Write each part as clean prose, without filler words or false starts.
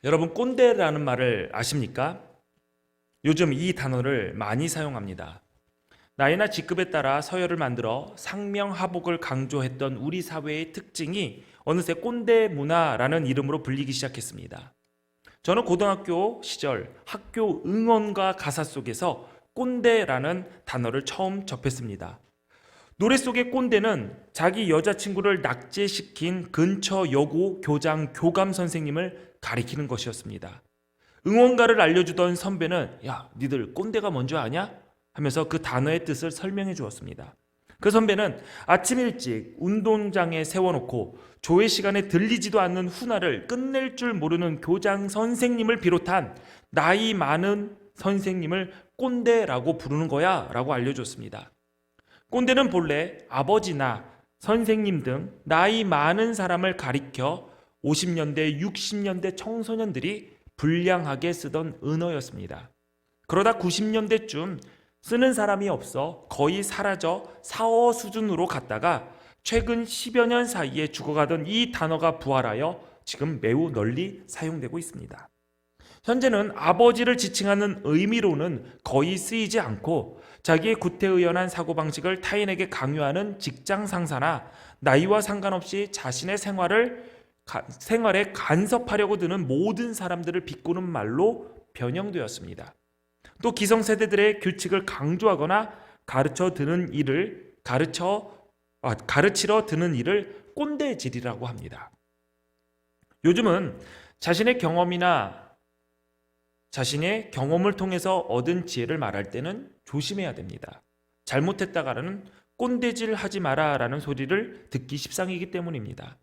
여러분, 꼰대라는 말을 아십니까? 요즘 이 단어를 많이 사용합니다. 나이나 직급에 따라 서열을 만들어 상명하복을 강조했던 우리 사회의 특징이 어느새 꼰대 문화라는 이름으로 불리기 시작했습니다. 저는 고등학교 시절 학교 응원가 가사 속에서 꼰대라는 단어를 처음 접했습니다. 노래 속의 꼰대는 자기 여자친구를 낙제시킨 근처 여고 교장 교감 선생님을 가리키는 것이었습니다. 응원가를 알려주던 선배는 야, 니들 꼰대가 뭔지 아냐? 하면서 그 단어의 뜻을 설명해 주었습니다. 그 선배는 아침 일찍 운동장에 세워놓고 조회 시간에 들리지도 않는 훈화를 끝낼 줄 모르는 교장 선생님을 비롯한 나이 많은 선생님을 꼰대라고 부르는 거야 라고 알려줬습니다. 꼰대는 본래 아버지나 선생님 등 나이 많은 사람을 가리켜 50년대, 60년대 청소년들이 불량하게 쓰던 은어였습니다. 그러다 90년대쯤 쓰는 사람이 없어 거의 사라져 사어 수준으로 갔다가 최근 10여 년 사이에 죽어가던 이 단어가 부활하여 지금 매우 널리 사용되고 있습니다. 현재는 아버지를 지칭하는 의미로는 거의 쓰이지 않고 자기의 구태의연한 사고방식을 타인에게 강요하는 직장 상사나 나이와 상관없이 자신의 생활에 간섭하려고 드는 모든 사람들을 비꼬는 말로 변형되었습니다. 또 기성세대들의 규칙을 강조하거나 가르치러 드는 일을 꼰대질이라고 합니다. 요즘은 자신의 경험을 통해서 얻은 지혜를 말할 때는 조심해야 됩니다. 잘못했다가는 꼰대질 하지 마라 라는 소리를 듣기 십상이기 때문입니다.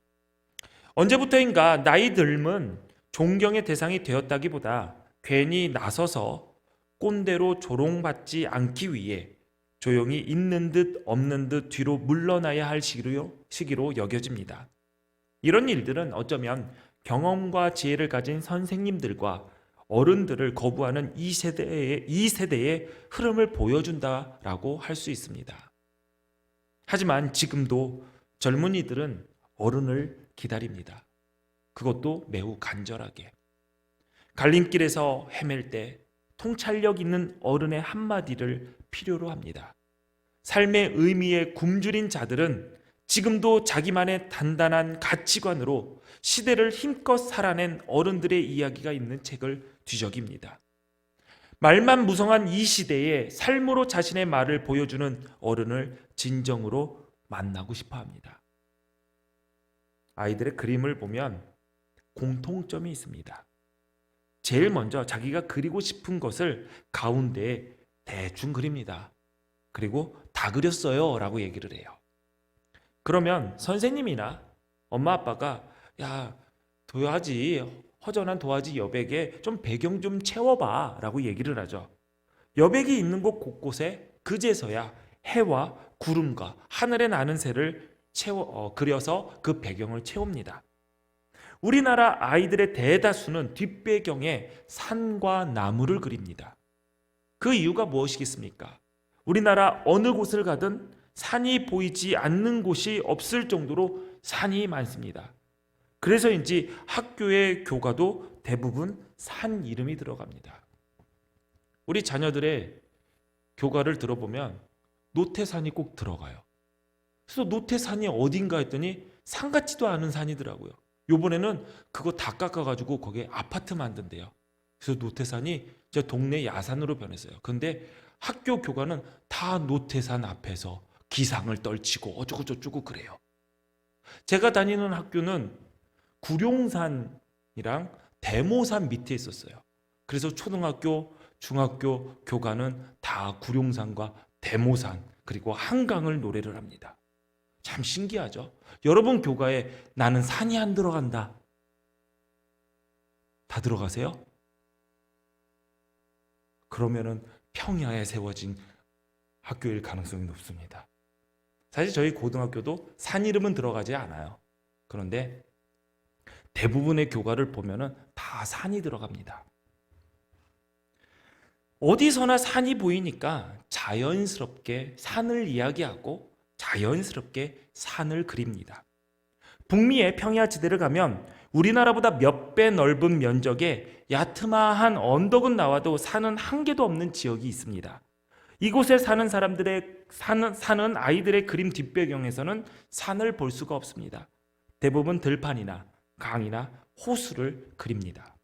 언제부터인가 나이 듦은 존경의 대상이 되었다기보다 괜히 나서서 꼰대로 조롱받지 않기 위해 조용히 있는 듯 없는 듯 뒤로 물러나야 할 시기로 여겨집니다. 이런 일들은 어쩌면 경험과 지혜를 가진 선생님들과 어른들을 거부하는 이 세대의 흐름을 보여준다라고 할 수 있습니다. 하지만 지금도 젊은이들은 어른을 기다립니다. 그것도 매우 간절하게. 갈림길에서 헤맬 때 통찰력 있는 어른의 한마디를 필요로 합니다. 삶의 의미에 굶주린 자들은 지금도 자기만의 단단한 가치관으로 시대를 힘껏 살아낸 어른들의 이야기가 있는 책을 뒤적입니다. 말만 무성한 이 시대에 삶으로 자신의 말을 보여주는 어른을 진정으로 만나고 싶어 합니다. 아이들의 그림을 보면 공통점이 있습니다. 제일 먼저 자기가 그리고 싶은 것을 가운데에 대충 그립니다. 그리고 다 그렸어요 라고 얘기를 해요. 그러면 선생님이나 엄마 아빠가 야, 허전한 도화지 여백에 좀 배경 좀 채워봐 라고 얘기를 하죠. 여백이 있는 곳 곳곳에 그제서야 해와 구름과 하늘에 나는 새를 그려서 그 배경을 채웁니다. 우리나라 아이들의 대다수는 뒷배경에 산과 나무를 그립니다. 그 이유가 무엇이겠습니까? 우리나라 어느 곳을 가든 산이 보이지 않는 곳이 없을 정도로 산이 많습니다. 그래서인지 학교의 교과도 대부분 산 이름이 들어갑니다. 우리 자녀들의 교과를 들어보면 노태산이 꼭 들어가요. 그래서 노태산이 어딘가 했더니 산 같지도 않은 산이더라고요. 요번에는 그거 다 깎아가지고 거기에 아파트 만든대요. 그래서 노태산이 제 동네 야산으로 변했어요. 근데 학교 교과는 다 노태산 앞에서 기상을 떨치고 어쩌고저쩌고 그래요. 제가 다니는 학교는 구룡산이랑 대모산 밑에 있었어요. 그래서 초등학교, 중학교 교과는 다 구룡산과 대모산 그리고 한강을 노래를 합니다. 참 신기하죠? 여러분 교과에 나는 산이 안 들어간다. 다 들어가세요? 그러면은 평야에 세워진 학교일 가능성이 높습니다. 사실 저희 고등학교도 산 이름은 들어가지 않아요. 그런데 대부분의 교과를 보면은 다 산이 들어갑니다. 어디서나 산이 보이니까 자연스럽게 산을 이야기하고 자연스럽게 산을 그립니다. 북미의 평야 지대를 가면 우리나라보다 몇 배 넓은 면적에 야트마한 언덕은 나와도 산은 한 개도 없는 지역이 있습니다. 이곳에 사는 아이들의 그림 뒷배경에서는 산을 볼 수가 없습니다. 대부분 들판이나 강이나 호수를 그립니다.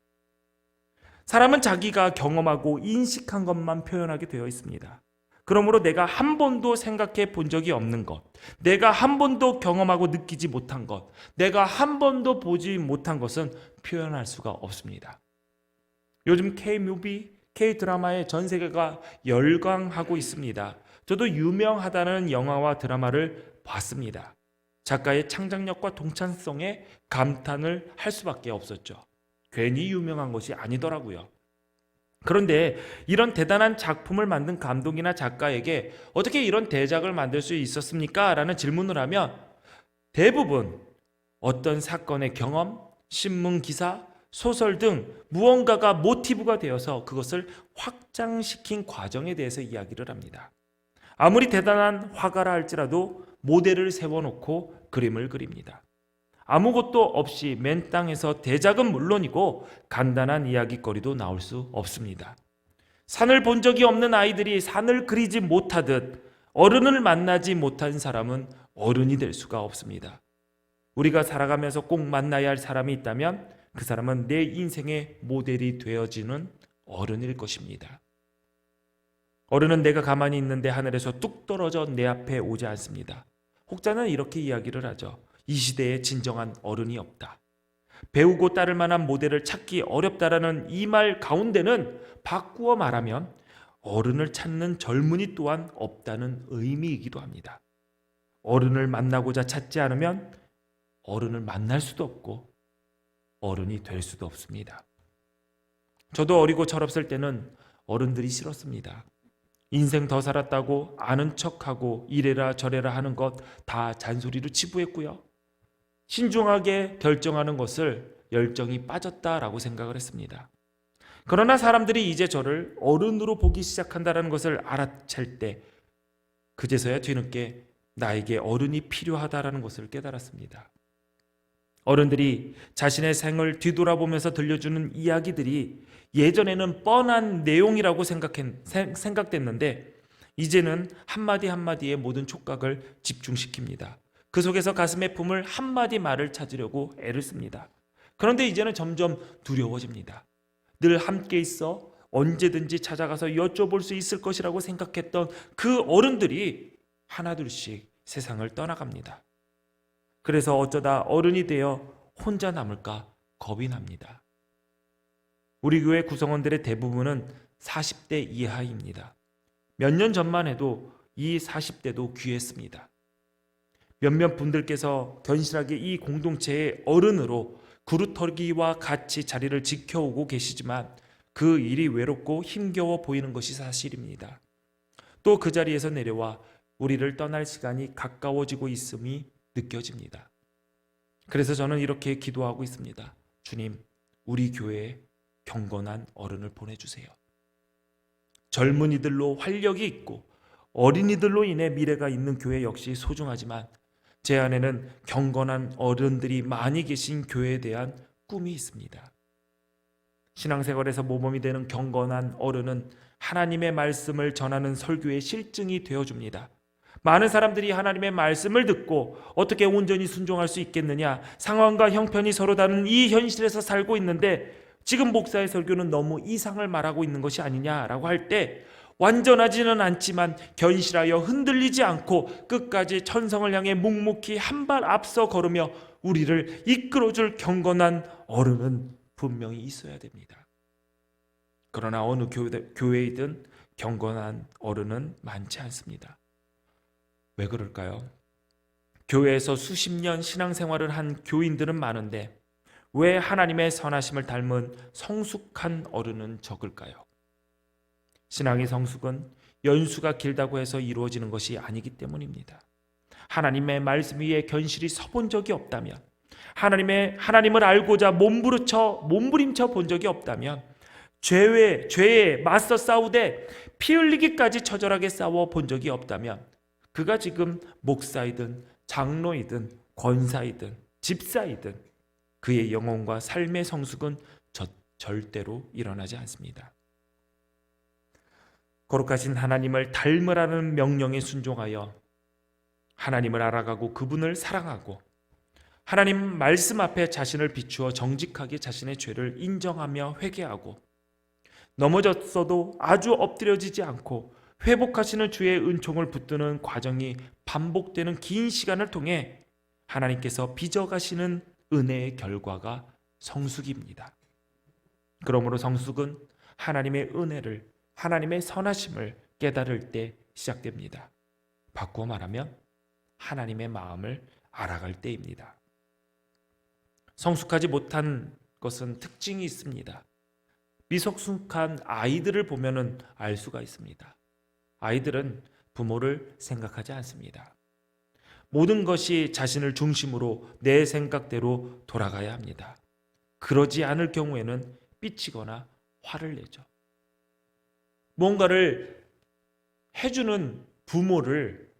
사람은 자기가 경험하고 인식한 것만 표현하게 되어 있습니다. 그러므로 내가 한 번도 생각해 본 적이 없는 것, 내가 한 번도 경험하고 느끼지 못한 것, 내가 한 번도 보지 못한 것은 표현할 수가 없습니다. 요즘 K-뮤비, K-드라마에 전 세계가 열광하고 있습니다. 저도 유명하다는 영화와 드라마를 봤습니다. 작가의 창작력과 동찬성에 감탄을 할 수밖에 없었죠. 괜히 유명한 것이 아니더라고요. 그런데 이런 대단한 작품을 만든 감독이나 작가에게 어떻게 이런 대작을 만들 수 있었습니까? 라는 질문을 하면 대부분 어떤 사건의 경험, 신문 기사, 소설 등 무언가가 모티브가 되어서 그것을 확장시킨 과정에 대해서 이야기를 합니다. 아무리 대단한 화가라 할지라도 모델을 세워놓고 그림을 그립니다. 아무것도 없이 맨 땅에서 대작은 물론이고 간단한 이야기거리도 나올 수 없습니다. 산을 본 적이 없는 아이들이 산을 그리지 못하듯 어른을 만나지 못한 사람은 어른이 될 수가 없습니다. 우리가 살아가면서 꼭 만나야 할 사람이 있다면 그 사람은 내 인생의 모델이 되어지는 어른일 것입니다. 어른은 내가 가만히 있는데 하늘에서 뚝 떨어져 내 앞에 오지 않습니다. 혹자는 이렇게 이야기를 하죠. 이 시대에 진정한 어른이 없다. 배우고 따를 만한 모델을 찾기 어렵다라는 이 말 가운데는 바꾸어 말하면 어른을 찾는 젊은이 또한 없다는 의미이기도 합니다. 어른을 만나고자 찾지 않으면 어른을 만날 수도 없고 어른이 될 수도 없습니다. 저도 어리고 철없을 때는 어른들이 싫었습니다. 인생 더 살았다고 아는 척하고 이래라 저래라 하는 것 다 잔소리로 치부했고요. 신중하게 결정하는 것을 열정이 빠졌다라고 생각을 했습니다. 그러나 사람들이 이제 저를 어른으로 보기 시작한다는 것을 알아챌 때 그제서야 뒤늦게 나에게 어른이 필요하다라는 것을 깨달았습니다. 어른들이 자신의 생을 뒤돌아보면서 들려주는 이야기들이 예전에는 뻔한 내용이라고 생각됐는데 이제는 한마디 한마디에 모든 촉각을 집중시킵니다. 그 속에서 가슴에 품을 한마디 말을 찾으려고 애를 씁니다. 그런데 이제는 점점 두려워집니다. 늘 함께 있어 언제든지 찾아가서 여쭤볼 수 있을 것이라고 생각했던 그 어른들이 하나둘씩 세상을 떠나갑니다. 그래서 어쩌다 어른이 되어 혼자 남을까 겁이 납니다. 우리 교회 구성원들의 대부분은 40대 이하입니다. 몇 년 전만 해도 이 40대도 귀했습니다. 몇몇 분들께서 견실하게 이 공동체의 어른으로 그루터기와 같이 자리를 지켜오고 계시지만 그 일이 외롭고 힘겨워 보이는 것이 사실입니다. 또 그 자리에서 내려와 우리를 떠날 시간이 가까워지고 있음이 느껴집니다. 그래서 저는 이렇게 기도하고 있습니다. 주님, 우리 교회에 경건한 어른을 보내주세요. 젊은이들로 활력이 있고 어린이들로 인해 미래가 있는 교회 역시 소중하지만 제 안에는 경건한 어른들이 많이 계신 교회에 대한 꿈이 있습니다. 신앙생활에서 모범이 되는 경건한 어른은 하나님의 말씀을 전하는 설교의 실증이 되어줍니다. 많은 사람들이 하나님의 말씀을 듣고 어떻게 온전히 순종할 수 있겠느냐, 상황과 형편이 서로 다른 이 현실에서 살고 있는데 지금 목사의 설교는 너무 이상을 말하고 있는 것이 아니냐라고 할 때 완전하지는 않지만 견실하여 흔들리지 않고 끝까지 천성을 향해 묵묵히 한 발 앞서 걸으며 우리를 이끌어줄 경건한 어른은 분명히 있어야 됩니다. 그러나 어느 교회이든 경건한 어른은 많지 않습니다. 왜 그럴까요? 교회에서 수십 년 신앙생활을 한 교인들은 많은데 왜 하나님의 선하심을 닮은 성숙한 어른은 적을까요? 신앙의 성숙은 연수가 길다고 해서 이루어지는 것이 아니기 때문입니다. 하나님의 말씀 위에 견실히 서본 적이 없다면, 하나님을 알고자 몸부림쳐 본 적이 없다면, 죄에 맞서 싸우되 피 흘리기까지 처절하게 싸워 본 적이 없다면 그가 지금 목사이든 장로이든 권사이든 집사이든 그의 영혼과 삶의 성숙은 절대로 일어나지 않습니다. 거룩하신 하나님을 닮으라는 명령에 순종하여 하나님을 알아가고 그분을 사랑하고 하나님 말씀 앞에 자신을 비추어 정직하게 자신의 죄를 인정하며 회개하고 넘어졌어도 아주 엎드려지지 않고 회복하시는 주의 은총을 붙드는 과정이 반복되는 긴 시간을 통해 하나님께서 빚어가시는 은혜의 결과가 성숙입니다. 그러므로 성숙은 하나님의 은혜를, 하나님의 선하심을 깨달을 때 시작됩니다. 바꾸어 말하면 하나님의 마음을 알아갈 때입니다. 성숙하지 못한 것은 특징이 있습니다. 미성숙한 아이들을 보면은 알 수가 있습니다. 아이들은 부모를 생각하지 않습니다. 모든 것이 자신을 중심으로 내 생각대로 돌아가야 합니다. 그러지 않을 경우에는 삐치거나 화를 내죠. 뭔가를 해주는 부모를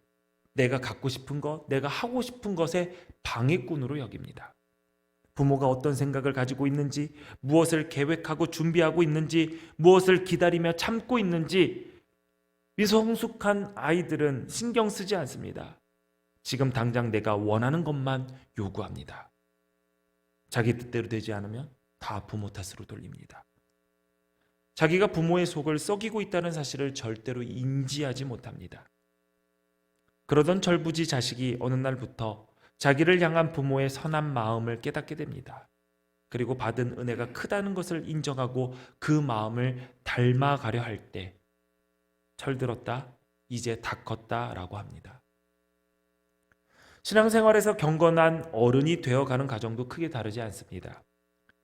내가 갖고 싶은 것, 내가 하고 싶은 것의 방해꾼으로 여깁니다. 부모가 어떤 생각을 가지고 있는지, 무엇을 계획하고 준비하고 있는지, 무엇을 기다리며 참고 있는지 미성숙한 아이들은 신경 쓰지 않습니다. 지금 당장 내가 원하는 것만 요구합니다. 자기 뜻대로 되지 않으면 다 부모 탓으로 돌립니다. 자기가 부모의 속을 썩이고 있다는 사실을 절대로 인지하지 못합니다. 그러던 절부지 자식이 어느 날부터 자기를 향한 부모의 선한 마음을 깨닫게 됩니다. 그리고 받은 은혜가 크다는 것을 인정하고 그 마음을 닮아가려 할 때 철들었다, 이제 다 컸다 라고 합니다. 신앙생활에서 경건한 어른이 되어가는 과정도 크게 다르지 않습니다.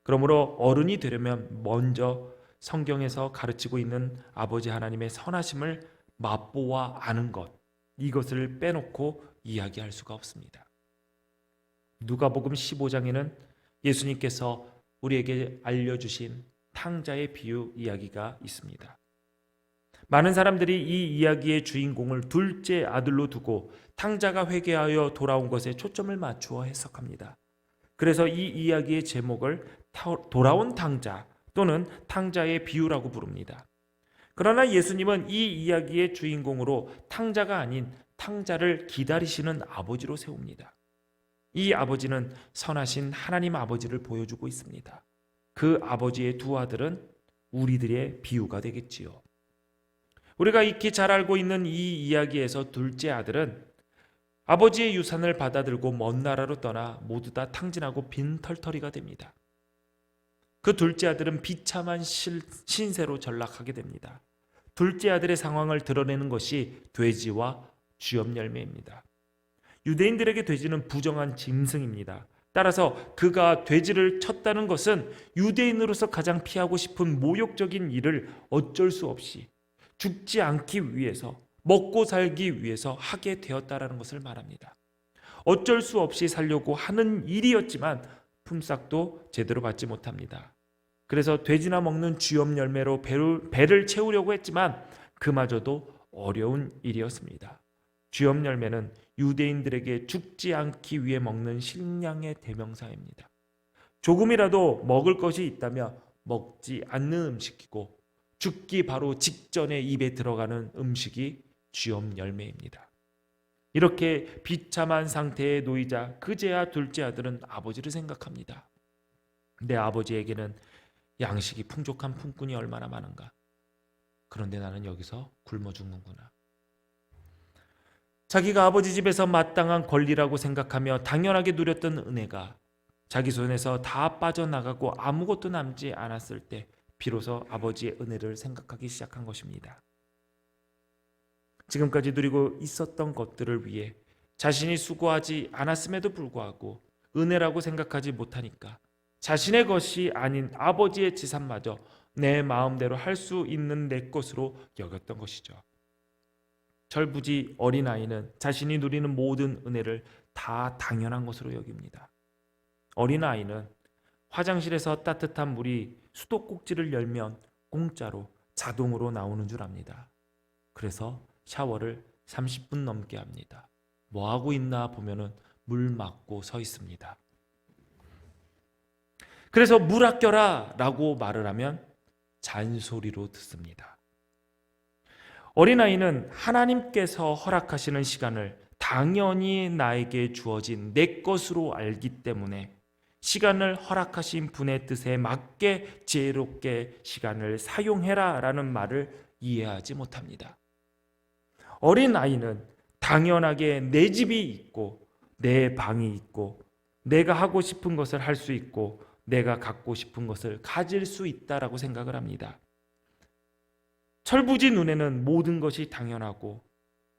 그러므로 어른이 되려면 먼저 성경에서 가르치고 있는 아버지 하나님의 선하심을 맛보아 아는 것, 이것을 빼놓고 이야기할 수가 없습니다. 누가복음 15장에는 예수님께서 우리에게 알려주신 탕자의 비유 이야기가 있습니다. 많은 사람들이 이 이야기의 주인공을 둘째 아들로 두고 탕자가 회개하여 돌아온 것에 초점을 맞추어 해석합니다. 그래서 이 이야기의 제목을 돌아온 탕자 또는 탕자의 비유라고 부릅니다. 그러나 예수님은 이 이야기의 주인공으로 탕자가 아닌 탕자를 기다리시는 아버지로 세웁니다. 이 아버지는 선하신 하나님 아버지를 보여주고 있습니다. 그 아버지의 두 아들은 우리들의 비유가 되겠지요. 우리가 익히 잘 알고 있는 이 이야기에서 둘째 아들은 아버지의 유산을 받아들고 먼 나라로 떠나 모두 다 탕진하고 빈털터리가 됩니다. 그 둘째 아들은 비참한 신세로 전락하게 됩니다. 둘째 아들의 상황을 드러내는 것이 돼지와 쥐염 열매입니다. 유대인들에게 돼지는 부정한 짐승입니다. 따라서 그가 돼지를 쳤다는 것은 유대인으로서 가장 피하고 싶은 모욕적인 일을 어쩔 수 없이 죽지 않기 위해서, 먹고 살기 위해서 하게 되었다라는 것을 말합니다. 어쩔 수 없이 살려고 하는 일이었지만 품삯도 제대로 받지 못합니다. 그래서 돼지나 먹는 쥐염 열매로 배를 채우려고 했지만 그마저도 어려운 일이었습니다. 쥐염 열매는 유대인들에게 죽지 않기 위해 먹는 식량의 대명사입니다. 조금이라도 먹을 것이 있다면 먹지 않는 음식이고 죽기 바로 직전에 입에 들어가는 음식이 쥐염 열매입니다. 이렇게 비참한 상태에 놓이자 그제야 둘째 아들은 아버지를 생각합니다. 내 아버지에게는 양식이 풍족한 품꾼이 얼마나 많은가. 그런데 나는 여기서 굶어 죽는구나. 자기가 아버지 집에서 마땅한 권리라고 생각하며 당연하게 누렸던 은혜가 자기 손에서 다 빠져나가고 아무것도 남지 않았을 때 비로소 아버지의 은혜를 생각하기 시작한 것입니다. 지금까지 누리고 있었던 것들을 위해 자신이 수고하지 않았음에도 불구하고 은혜라고 생각하지 못하니까 자신의 것이 아닌 아버지의 재산마저 내 마음대로 할 수 있는 내 것으로 여겼던 것이죠. 철부지 어린아이는 자신이 누리는 모든 은혜를 다 당연한 것으로 여깁니다. 어린아이는 화장실에서 따뜻한 물이 수도꼭지를 열면 공짜로 자동으로 나오는 줄 압니다. 그래서 샤워를 30분 넘게 합니다. 뭐 하고 있나 보면은 물 맞고 서 있습니다. 그래서 물 아껴라 라고 말을 하면 잔소리로 듣습니다. 어린아이는 하나님께서 허락하시는 시간을 당연히 나에게 주어진 내 것으로 알기 때문에 시간을 허락하신 분의 뜻에 맞게 지혜롭게 시간을 사용해라 라는 말을 이해하지 못합니다. 어린아이는 당연하게 내 집이 있고 내 방이 있고 내가 하고 싶은 것을 할 수 있고 내가 갖고 싶은 것을 가질 수 있다라고 생각을 합니다. 철부지 눈에는 모든 것이 당연하고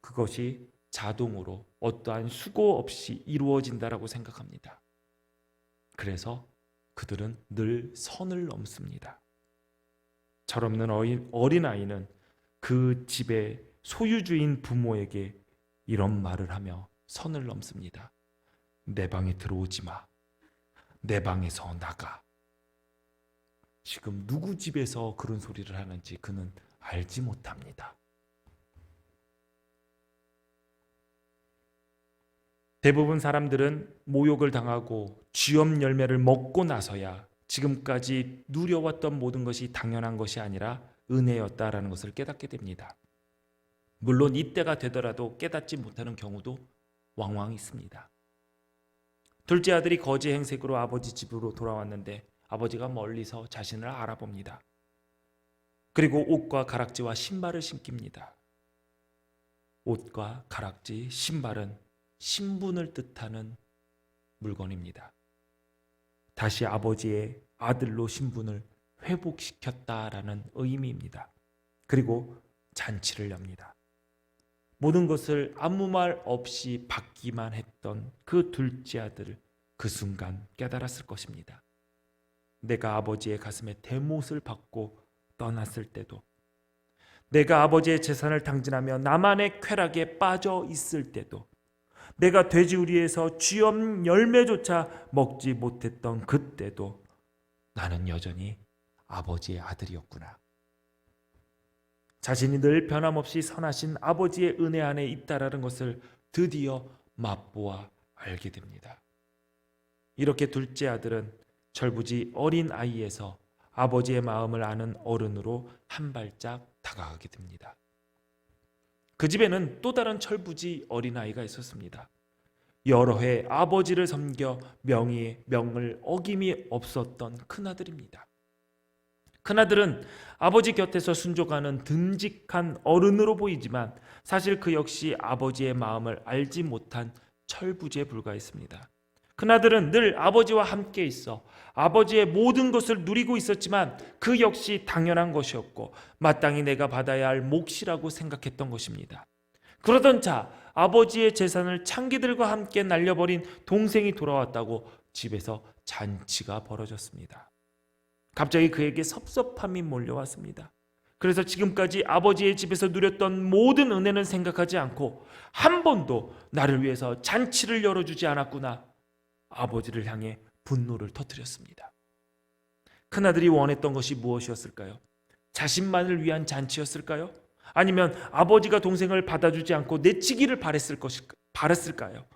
그것이 자동으로 어떠한 수고 없이 이루어진다라고 생각합니다. 그래서 그들은 늘 선을 넘습니다. 철없는 어린아이는 그 집의 소유주인 부모에게 이런 말을 하며 선을 넘습니다. 내 방에 들어오지 마. 내 방에서 나가. 지금 누구 집에서 그런 소리를 하는지 그는 알지 못합니다. 대부분 사람들은 모욕을 당하고 쥐엄 열매를 먹고 나서야 지금까지 누려왔던 모든 것이 당연한 것이 아니라 은혜였다라는 것을 깨닫게 됩니다. 물론 이때가 되더라도 깨닫지 못하는 경우도 왕왕 있습니다. 둘째 아들이 거지 행색으로 아버지 집으로 돌아왔는데 아버지가 멀리서 자신을 알아봅니다. 그리고 옷과 가락지와 신발을 신깁니다. 옷과 가락지, 신발은 신분을 뜻하는 물건입니다. 다시 아버지의 아들로 신분을 회복시켰다라는 의미입니다. 그리고 잔치를 엽니다. 모든 것을 아무 말 없이 받기만 했던 그 둘째 아들을 그 순간 깨달았을 것입니다. 내가 아버지의 가슴에 대못을 받고 떠났을 때도, 내가 아버지의 재산을 탕진하며 나만의 쾌락에 빠져 있을 때도, 내가 돼지우리에서 쥐엄 열매조차 먹지 못했던 그때도 나는 여전히 아버지의 아들이었구나. 자신이 늘 변함없이 선하신 아버지의 은혜 안에 있다라는 것을 드디어 맛보아 알게 됩니다. 이렇게 둘째 아들은 철부지 어린 아이에서 아버지의 마음을 아는 어른으로 한 발짝 다가가게 됩니다. 그 집에는 또 다른 철부지 어린아이가 있었습니다. 여러 해 아버지를 섬겨 명을 어김이 없었던 큰아들입니다. 큰아들은 아버지 곁에서 순종하는 듬직한 어른으로 보이지만 사실 그 역시 아버지의 마음을 알지 못한 철부지에 불과했습니다. 큰아들은 늘 아버지와 함께 있어 아버지의 모든 것을 누리고 있었지만 그 역시 당연한 것이었고 마땅히 내가 받아야 할 몫이라고 생각했던 것입니다. 그러던 차 아버지의 재산을 창기들과 함께 날려버린 동생이 돌아왔다고 집에서 잔치가 벌어졌습니다. 갑자기 그에게 섭섭함이 몰려왔습니다. 그래서 지금까지 아버지의 집에서 누렸던 모든 은혜는 생각하지 않고 한 번도 나를 위해서 잔치를 열어주지 않았구나. 아버지를 향해 분노를 터뜨렸습니다. 큰아들이 원했던 것이 무엇이었을까요? 자신만을 위한 잔치였을까요? 아니면 아버지가 동생을 받아주지 않고 내치기를 바랬을까요?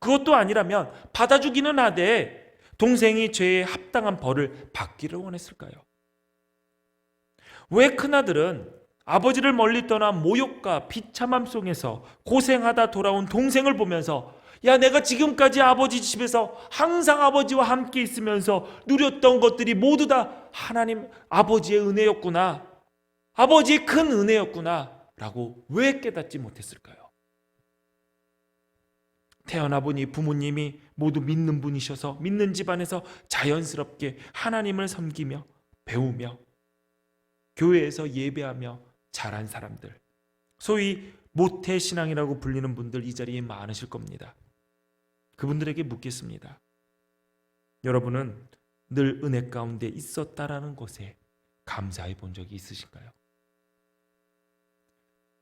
그것도 아니라면 받아주기는 하되 동생이 죄에 합당한 벌을 받기를 원했을까요? 왜 큰아들은 아버지를 멀리 떠나 모욕과 비참함 속에서 고생하다 돌아온 동생을 보면서 야, 내가 지금까지 아버지 집에서 항상 아버지와 함께 있으면서 누렸던 것들이 모두 다 하나님 아버지의 은혜였구나, 아버지의 큰 은혜였구나 라고 왜 깨닫지 못했을까요? 태어나 보니 부모님이 모두 믿는 분이셔서 믿는 집안에서 자연스럽게 하나님을 섬기며 배우며 교회에서 예배하며 자란 사람들, 소위 모태신앙이라고 불리는 분들 이 자리에 많으실 겁니다. 그분들에게 묻겠습니다. 여러분은 늘 은혜 가운데 있었다라는 것에 감사해 본 적이 있으신가요?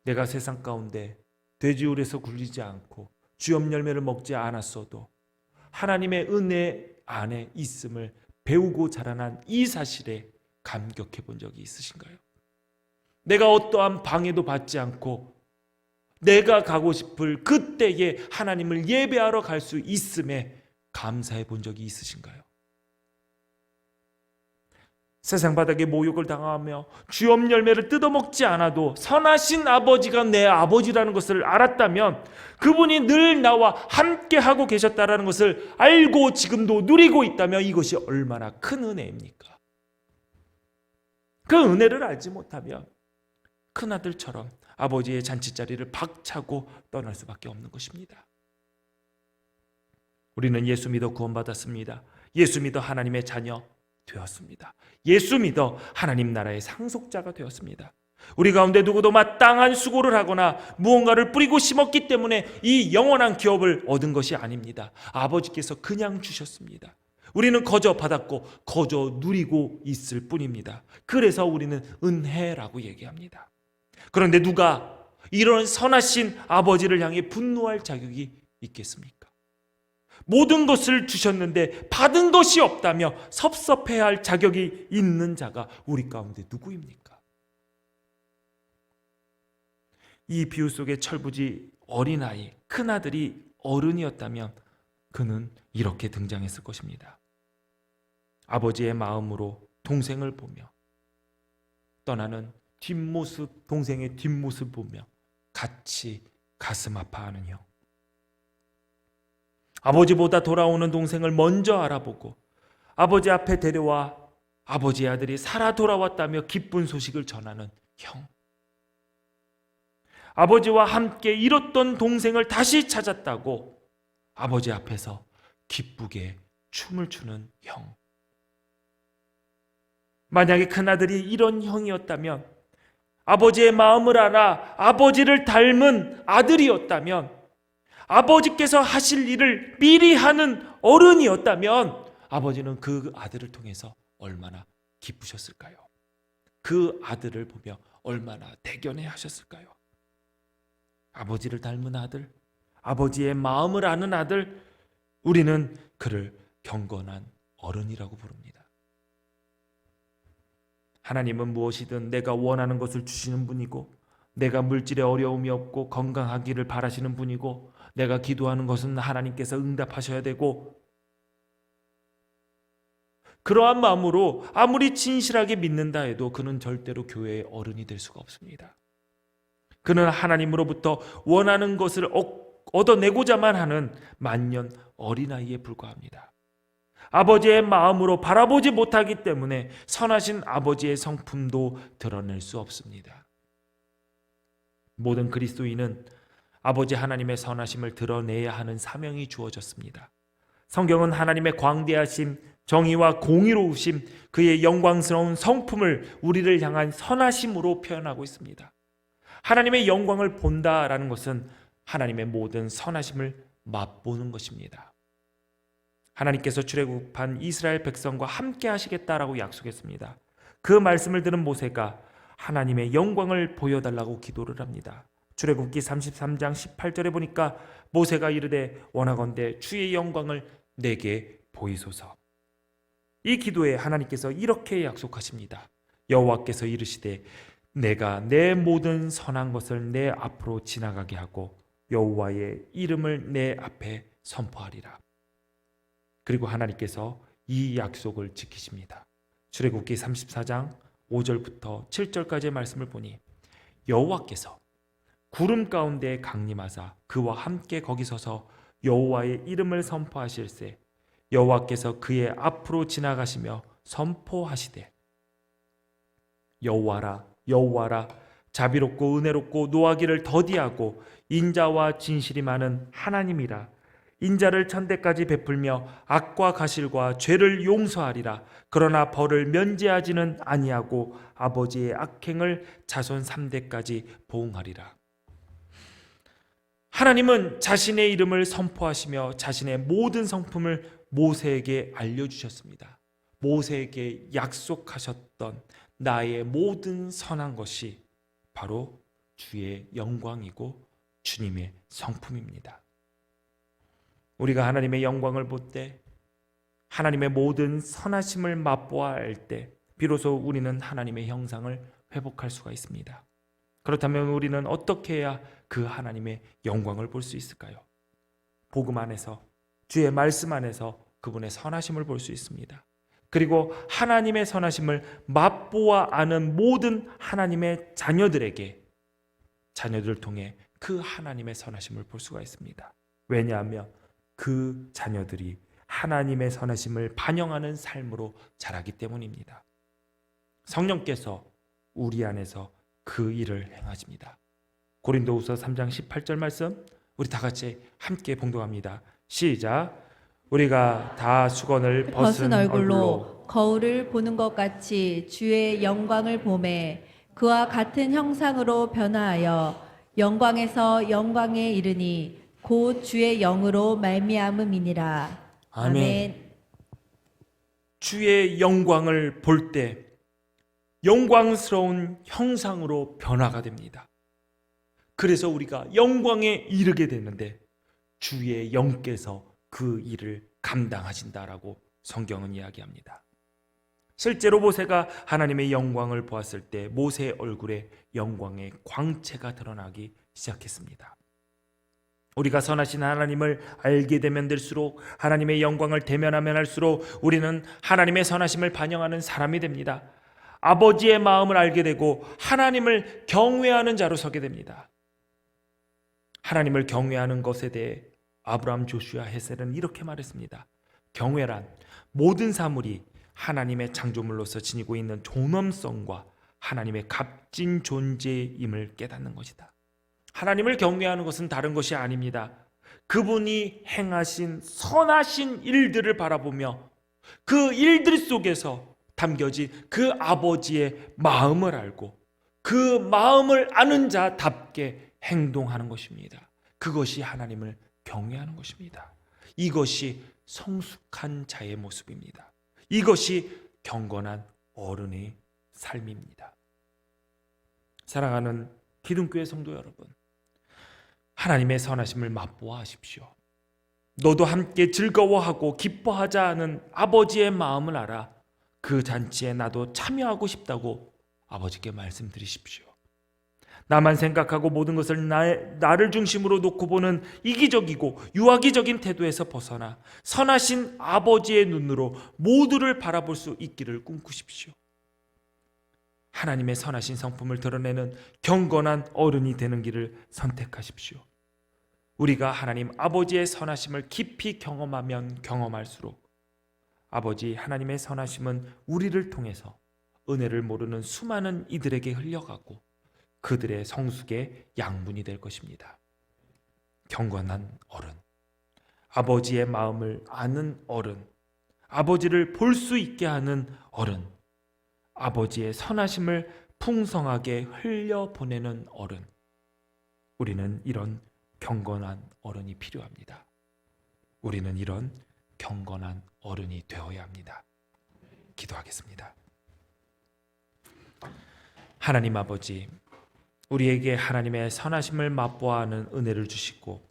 내가 세상 가운데 돼지우리에서 굴리지 않고 쥐엄 열매를 먹지 않았어도 하나님의 은혜 안에 있음을 배우고 자라난 이 사실에 감격해 본 적이 있으신가요? 내가 어떠한 방해도 받지 않고 내가 가고 싶을 그때에 하나님을 예배하러 갈 수 있음에 감사해 본 적이 있으신가요? 세상 바닥에 모욕을 당하며 주업 열매를 뜯어먹지 않아도 선하신 아버지가 내 아버지라는 것을 알았다면, 그분이 늘 나와 함께하고 계셨다는 것을 알고 지금도 누리고 있다면 이것이 얼마나 큰 은혜입니까? 그 은혜를 알지 못하면 큰아들처럼 아버지의 잔치자리를 박차고 떠날 수밖에 없는 것입니다. 우리는 예수 믿어 구원받았습니다. 예수 믿어 하나님의 자녀 되었습니다. 예수 믿어 하나님 나라의 상속자가 되었습니다. 우리 가운데 누구도 마땅한 수고를 하거나 무언가를 뿌리고 심었기 때문에 이 영원한 기업을 얻은 것이 아닙니다. 아버지께서 그냥 주셨습니다. 우리는 거저 받았고 거저 누리고 있을 뿐입니다. 그래서 우리는 은혜라고 얘기합니다. 그런데 누가 이런 선하신 아버지를 향해 분노할 자격이 있겠습니까? 모든 것을 주셨는데 받은 것이 없다며 섭섭해할 자격이 있는 자가 우리 가운데 누구입니까? 이 비유 속의 철부지 어린아이, 큰아들이 어른이었다면 그는 이렇게 등장했을 것입니다. 아버지의 마음으로 동생을 보며 떠나는 뒷모습, 동생의 뒷모습 보며 같이 가슴 아파하는 형. 아버지보다 돌아오는 동생을 먼저 알아보고 아버지 앞에 데려와 아버지의 아들이 살아 돌아왔다며 기쁜 소식을 전하는 형. 아버지와 함께 잃었던 동생을 다시 찾았다고 아버지 앞에서 기쁘게 춤을 추는 형. 만약에 큰아들이 이런 형이었다면, 아버지의 마음을 알아 아버지를 닮은 아들이었다면, 아버지께서 하실 일을 미리 하는 어른이었다면 아버지는 그 아들을 통해서 얼마나 기쁘셨을까요? 그 아들을 보며 얼마나 대견해 하셨을까요? 아버지를 닮은 아들, 아버지의 마음을 아는 아들, 우리는 그를 경건한 어른이라고 부릅니다. 하나님은 무엇이든 내가 원하는 것을 주시는 분이고, 내가 물질에 어려움이 없고 건강하기를 바라시는 분이고, 내가 기도하는 것은 하나님께서 응답하셔야 되고, 그러한 마음으로 아무리 진실하게 믿는다 해도 그는 절대로 교회의 어른이 될 수가 없습니다. 그는 하나님으로부터 원하는 것을 얻어내고자만 하는 만년 어린아이에 불과합니다. 아버지의 마음으로 바라보지 못하기 때문에 선하신 아버지의 성품도 드러낼 수 없습니다. 모든 그리스도인은 아버지 하나님의 선하심을 드러내야 하는 사명이 주어졌습니다. 성경은 하나님의 광대하심, 정의와 공의로우심, 그의 영광스러운 성품을 우리를 향한 선하심으로 표현하고 있습니다. 하나님의 영광을 본다라는 것은 하나님의 모든 선하심을 맛보는 것입니다. 하나님께서 출애굽한 이스라엘 백성과 함께 하시겠다라고 약속했습니다. 그 말씀을 들은 모세가 하나님의 영광을 보여달라고 기도를 합니다. 출애굽기 33장 18절에 보니까 모세가 이르되 원하건대 주의 영광을 내게 보이소서. 이 기도에 하나님께서 이렇게 약속하십니다. 여호와께서 이르시되 내가 내 모든 선한 것을 내 앞으로 지나가게 하고 여호와의 이름을 내 앞에 선포하리라. 그리고 하나님께서 이 약속을 지키십니다. 출애굽기 34장 5절부터 7절까지의 말씀을 보니 여호와께서 구름 가운데 강림하사 그와 함께 거기 서서 여호와의 이름을 선포하실세 여호와께서 그의 앞으로 지나가시며 선포하시되 여호와라 여호와라 자비롭고 은혜롭고 노하기를 더디하고 인자와 진실이 많은 하나님이라. 인자를 천대까지 베풀며 악과 가실과 죄를 용서하리라. 그러나 벌을 면제하지는 아니하고 아버지의 악행을 자손 3대까지 보응하리라. 하나님은 자신의 이름을 선포하시며 자신의 모든 성품을 모세에게 알려주셨습니다. 모세에게 약속하셨던 나의 모든 선한 것이 바로 주의 영광이고 주님의 성품입니다. 우리가 하나님의 영광을 볼 때, 하나님의 모든 선하심을 맛보아야 할 때 비로소 우리는 하나님의 형상을 회복할 수가 있습니다. 그렇다면 우리는 어떻게 해야 그 하나님의 영광을 볼 수 있을까요? 복음 안에서, 주의 말씀 안에서 그분의 선하심을 볼 수 있습니다. 그리고 하나님의 선하심을 맛보아 아는 모든 하나님의 자녀들에게, 자녀들을 통해 그 하나님의 선하심을 볼 수가 있습니다. 왜냐하면 그 자녀들이 하나님의 선하심을 반영하는 삶으로 자라기 때문입니다. 성령께서 우리 안에서 그 일을 행하십니다. 고린도후서 3장 18절 말씀 우리 다 같이 함께 봉독합니다. 시작. 우리가 다 수건을 벗은 얼굴로 거울을 보는 것 같이 주의 영광을 보매 그와 같은 형상으로 변화하여 영광에서 영광에 이르니 곧 주의 영으로 말미암음이니라. 아멘. 주의 영광을 볼 때 영광스러운 형상으로 변화가 됩니다. 그래서 우리가 영광에 이르게 되는데 주의 영께서 그 일을 감당하신다라고 성경은 이야기합니다. 실제로 모세가 하나님의 영광을 보았을 때 모세의 얼굴에 영광의 광채가 드러나기 시작했습니다. 우리가 선하신 하나님을 알게 되면 될수록, 하나님의 영광을 대면하면 할수록 우리는 하나님의 선하심을 반영하는 사람이 됩니다. 아버지의 마음을 알게 되고 하나님을 경외하는 자로 서게 됩니다. 하나님을 경외하는 것에 대해 아브라함, 조슈아, 헤셀은 이렇게 말했습니다. 경외란 모든 사물이 하나님의 창조물로서 지니고 있는 존엄성과 하나님의 값진 존재임을 깨닫는 것이다. 하나님을 경외하는 것은 다른 것이 아닙니다. 그분이 행하신 선하신 일들을 바라보며 그 일들 속에서 담겨진 그 아버지의 마음을 알고 그 마음을 아는 자답게 행동하는 것입니다. 그것이 하나님을 경외하는 것입니다. 이것이 성숙한 자의 모습입니다. 이것이 경건한 어른의 삶입니다. 사랑하는 기둥교회 성도 여러분, 하나님의 선하심을 맛보아 하십시오. 너도 함께 즐거워하고 기뻐하자 하는 아버지의 마음을 알아 그 잔치에 나도 참여하고 싶다고 아버지께 말씀드리십시오. 나만 생각하고 모든 것을 나를 중심으로 놓고 보는 이기적이고 유아기적인 태도에서 벗어나 선하신 아버지의 눈으로 모두를 바라볼 수 있기를 꿈꾸십시오. 하나님의 선하신 성품을 드러내는 경건한 어른이 되는 길을 선택하십시오. 우리가 하나님 아버지의 선하심을 깊이 경험하면 경험할수록 아버지 하나님의 선하심은 우리를 통해서 은혜를 모르는 수많은 이들에게 흘려가고 그들의 성숙의 양분이 될 것입니다. 경건한 어른, 아버지의 마음을 아는 어른, 아버지를 볼 수 있게 하는 어른, 아버지의 선하심을 풍성하게 흘려보내는 어른. 우리는 이런 경건한 어른이 필요합니다. 우리는 이런 경건한 어른이 되어야 합니다. 기도하겠습니다. 하나님 아버지, 우리에게 하나님의 선하심을 맛보아 하는 은혜를 주시고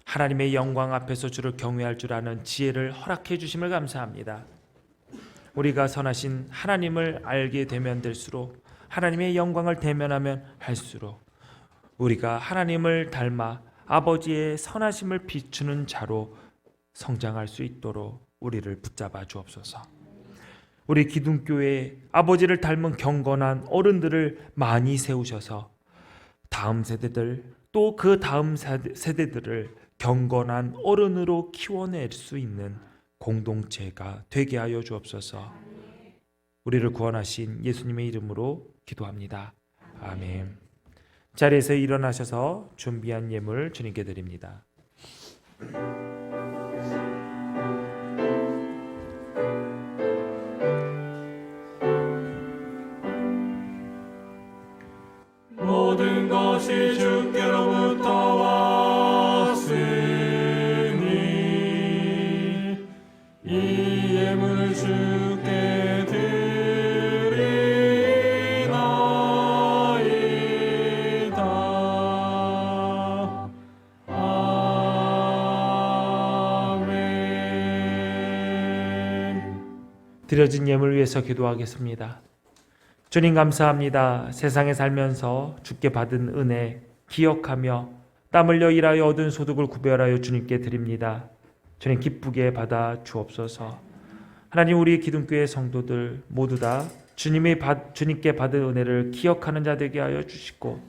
하나님의 영광 앞에서 주를 경외할 줄 아는 지혜를 허락해 주심을 감사합니다. 우리가 선하신 하나님을 알게 되면 될수록, 하나님의 영광을 대면하면 할수록 우리가 하나님을 닮아 아버지의 선하심을 비추는 자로 성장할 수 있도록 우리를 붙잡아 주옵소서. 우리 기둥교회에 아버지를 닮은 경건한 어른들을 많이 세우셔서 다음 세대들 또 그 다음 세대들을 경건한 어른으로 키워낼 수 있는 공동체가 되게 하여 주옵소서. 우리를 구원하신 예수님의 이름으로 기도합니다. 아멘. 자리에서 일어나셔서 준비한 예물 주님께 드립니다. 모든 것이 주께로부터 왔으니 이 예물을 주께 드리나이다. 아멘. 드려진 예물 위해서 기도하겠습니다. 주님 감사합니다. 세상에 살면서 주께 받은 은혜 기억하며 땀 흘려 일하여 얻은 소득을 구별하여 주님께 드립니다. 주님 기쁘게 받아 주옵소서. 하나님, 우리 기둥교회 성도들 모두 다 주님께 받은 은혜를 기억하는 자 되게 하여 주시고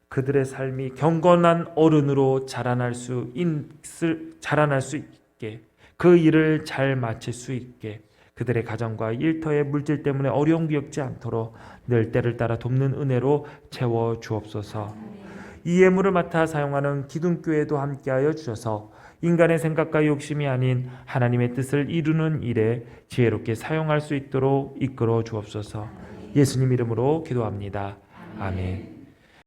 그들의 삶이 경건한 어른으로 자라날 수 있게, 그 일을 잘 마칠 수 있게, 그들의 가정과 일터의 물질 때문에 어려움 겪지 않도록 늘 때를 따라 돕는 은혜로 채워 주옵소서. 이 예물을 맡아 사용하는 기둥교회도 함께하여 주셔서 인간의 생각과 욕심이 아닌 하나님의 뜻을 이루는 일에 지혜롭게 사용할 수 있도록 이끌어 주옵소서. 예수님 이름으로 기도합니다. 아멘.